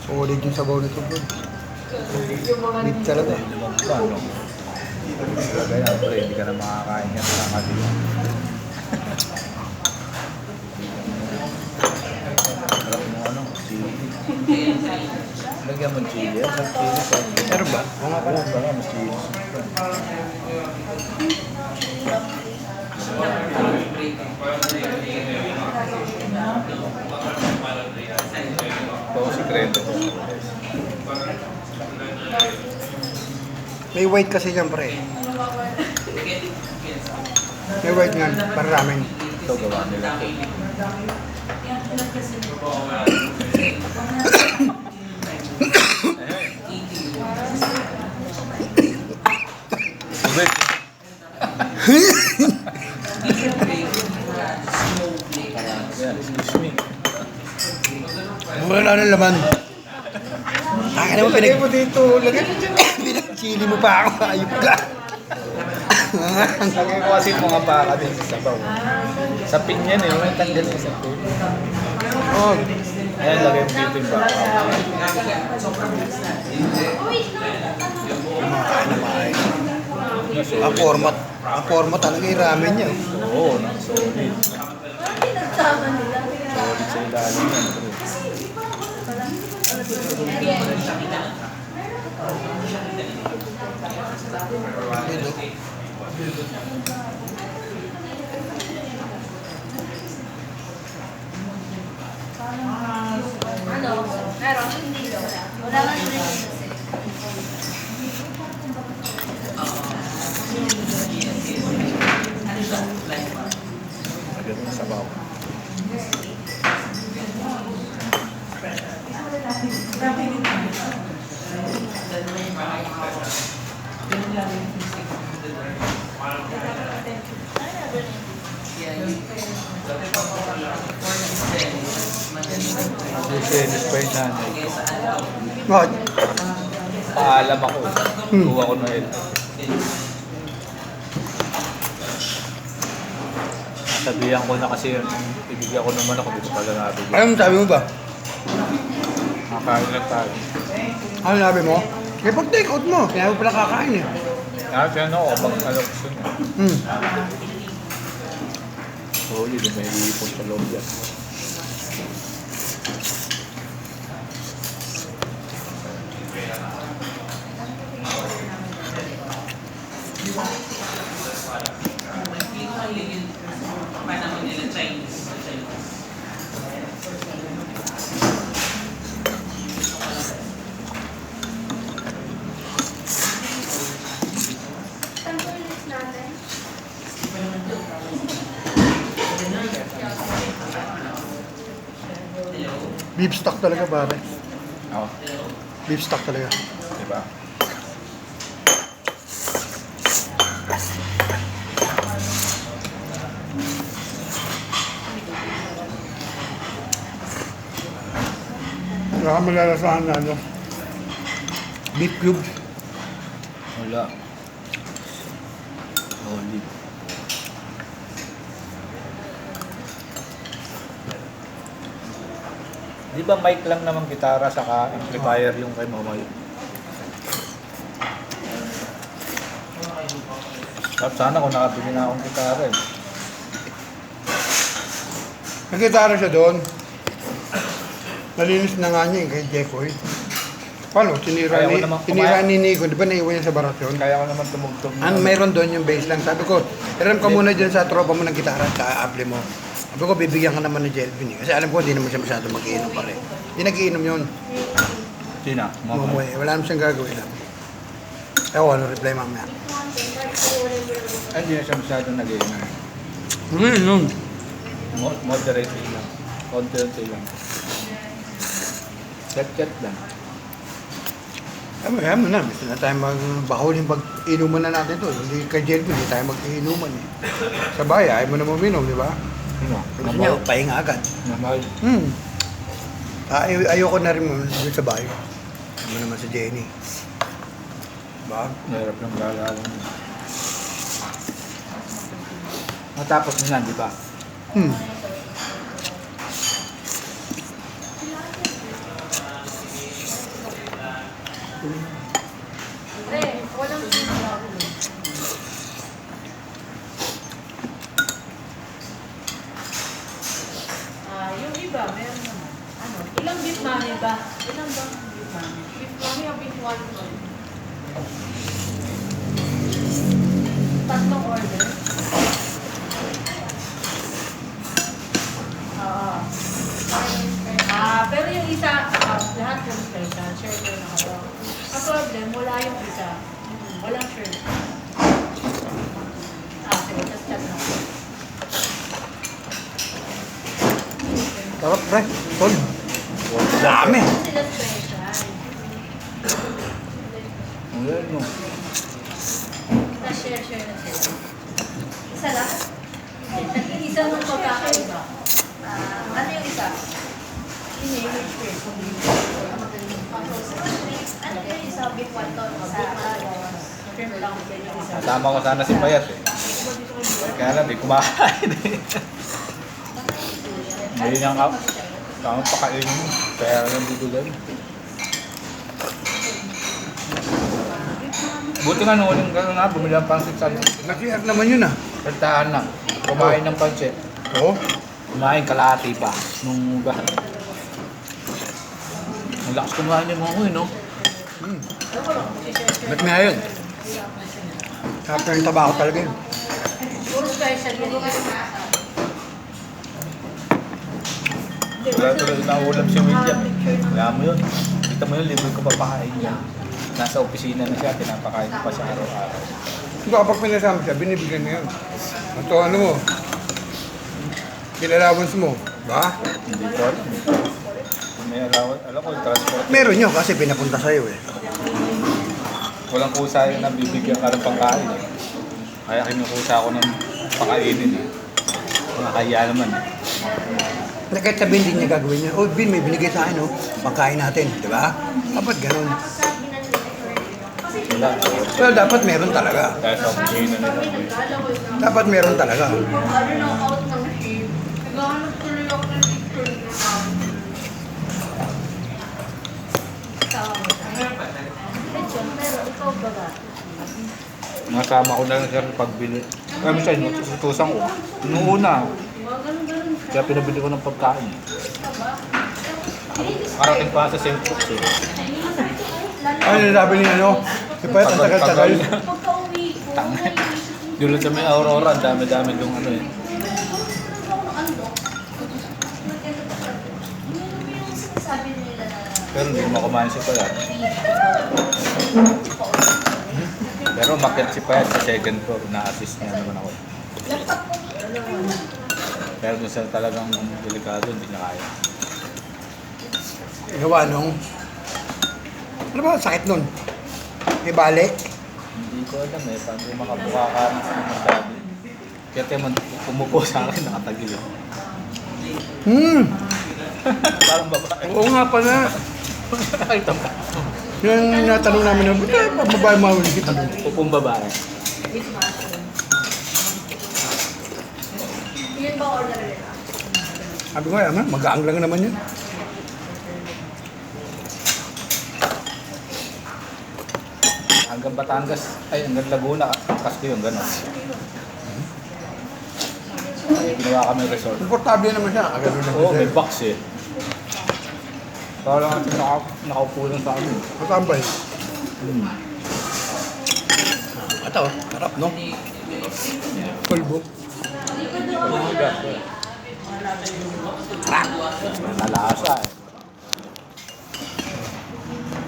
Solid yung sabaw nito bro. Meat talaga eh. Paano? Ganyan, pre, hindi ka na makakain yan sa kanila. Harap mo ano, chili. Lagyan mo chili, yan sa chili. Pero ba? Oo nga pala. Oo, mas chili. Ito ang sikreto ko. May white kasi dyan pre. May white nga, para ramen. Ito gawa nila. Ubit. Yan, excuse me. Wala na laman. Kaya naman Lagay mo dito. Lagay mo dyan. pinag-chili mo pa ako. Ayup ka. Lagay ko kasi mga baka din sa sabaw. Sa pinyan eh. May tanggal yung sa pin. Oh, Ayan, lagay mo dito yung baka. kumakain na maayos. Solid. Ang format talaga yung ramen niya. Oo, solid. Solid sa ilalim yan. Bro. Ano? Meron? Hindi. Wala lang yung Lagyan mo yung sabaw. Sisenis pa yung nanay ko. What? Paalam ako. Kuha ko na yun. Nasabihan ko na kasi yun. Ibigyan ko naman ako dito pala nabigyan. Anong sabi mo ba? Nakakain lang tayo. Ano sabi mo? Eh pag take out mo, kaya mo pala kakain eh. Kasi ano ako, bang ano gusto niya. Solid, may ipon sa loob yan. Beef stock talaga pare. Oo, Beef stock talaga. diba? Wala kang malalasahan na ano. Beef cubes. Wala. Solid. Di ba mic lang naman gitara saka amplifier yung kay Mamay? Tapos sana kung nakabili na akong gitara eh. Nagkitara siya doon. Nalinis na nga niya kay Jeffoy. Paano? Kaya ko naman Tinira ni Nico. Di ba naiwan niya sa barat yun? Kaya ko naman tumugtog. Meron doon yung bass lang. Sabi ko, iram ka muna dyan sa tropa mo ng gitara at sa ampli mo. Sabi ko, bibigyan ka naman ni Jelvin eh. Kasi alam ko, hindi naman siya masyado mag-iinom pa rin. Hindi nag-iinom yun. Sina? Mumuhay. Wala naman siyang gagawin lang. Ewan, ano reply mamaya. Ay, hindi na siya masyadong nag-iinom. Nun. Moderate lang. Konti-konti lang. Chat-chat lang. Kaya mo na, gusto na tayo magbahulin pag-inuman na natin to. Hindi kay Jelvin, hindi tayo mag-inuman eh. Sa bahay, ayaw mo na uminom, di ba? Ano? Gusto niya, pahinga agad. Mahal. Ayoko na rin mo dun sa bahay. Ano naman si Jenny. Diba? Mahirap lang gagawin. Matapos na yan, di ba? iba, meron naman. Ano? Ilang beef mami ba? Ilang ba beef mami? Beef mami o beef wonton? Tatlong order? Oo. Pero yung isa, lahat yung special. Share ko na ako. Ang problem, wala yung isa. Walang shirt. Sige, just chat na ako. Sarap, pre. Tol. Dami. Sila special. Ang yan, no? Na-share na sila. Isa lang? Nag-iisa nung pagkakaiba. Ano yung isa? Ini-image share. Ano yung isa? Beef wonton sa Shrimp lang din yung isa. Kasama ko sana si Payat eh. Kaya lang, di kumakain eh. Hindi niyang kamo pakainin mo. Kaya lang dudugan. Buti nga nung uling gano'n na, bumili ang pansit sa Nag-CR naman yun ah. Pertahan na. Kumain ng pansit. Oo. Kumain kalahati pa. Nung ugahan. Ang lakas kumain yung mga no? Ba't nga yun? Sarap na yung tabako talaga yun. Puro special yun. Wala tuloy na ulam si William. Wala mo yun. Kita mo yun, libre ko papakain niya. Nasa opisina na siya, pinapakain ko pa siya araw-araw. Ito kapag pinasama siya, binibigyan niya yun. Ito ano mo, kilalawans mo, ba? Hindi ko alam. May alam ko, transport. Meron yun kasi pinapunta sa'yo eh. Walang kusa yun na bibigyan ka ng pagkain eh. Kaya kinukusa ako ng pakainin eh. Nakakaya naman eh. Na kahit sabihin din niya gagawin niya, oh Bin, may binigay sa akin, oh. Pagkain natin, di ba? Dapat ganun. Wala. Well, dapat meron talaga. Kaya sa opisina nila. Dapat meron talaga. Ano out ng ship? Naghahanap tuloy ako ng picture na Pero ikaw ba ba? Nasama ko na lang siya sa pagbili. Kaya minsan, natutusan ko. Noong una, kaya pinabili ko ng pagkain. Karating pa sa St. Fox eh. Ano sabi niya, no? Si Payat, ang tagal-tagal. pagka-uwi ko. Tanga. Dulot sa may Aurora, ang dami-dami dong ano eh. Sabi nila na Pero hindi mo kumain si Payat. Pero makit si Payat sa second floor, na-assist niya naman ako. Pero dun sa talagang delikado, hindi niya kaya. Gawa nung, ano ba ang sakit nun? May balik? Hindi ko alam eh, paano yung makabuka ka ng masabi. Kaya tayo pumupo sa akin, nakatagil eh. Parang babae. Oo nga pala. Nakita mo. Yung natanong namin, ba't babae mawili kita doon? Pupong babae. yun ba order nila? Sabi ko, yaman, magaang lang naman yun. Hanggang Batangas, ay hanggang Laguna, Casco yung gano'n. Ginawa kami resort. Komportable naman siya. Agad na Oo, may box eh. Kaya lang natin nakaupo lang sa amin. Matambay. Ito, harap, no? Pulbo. Nalasa eh.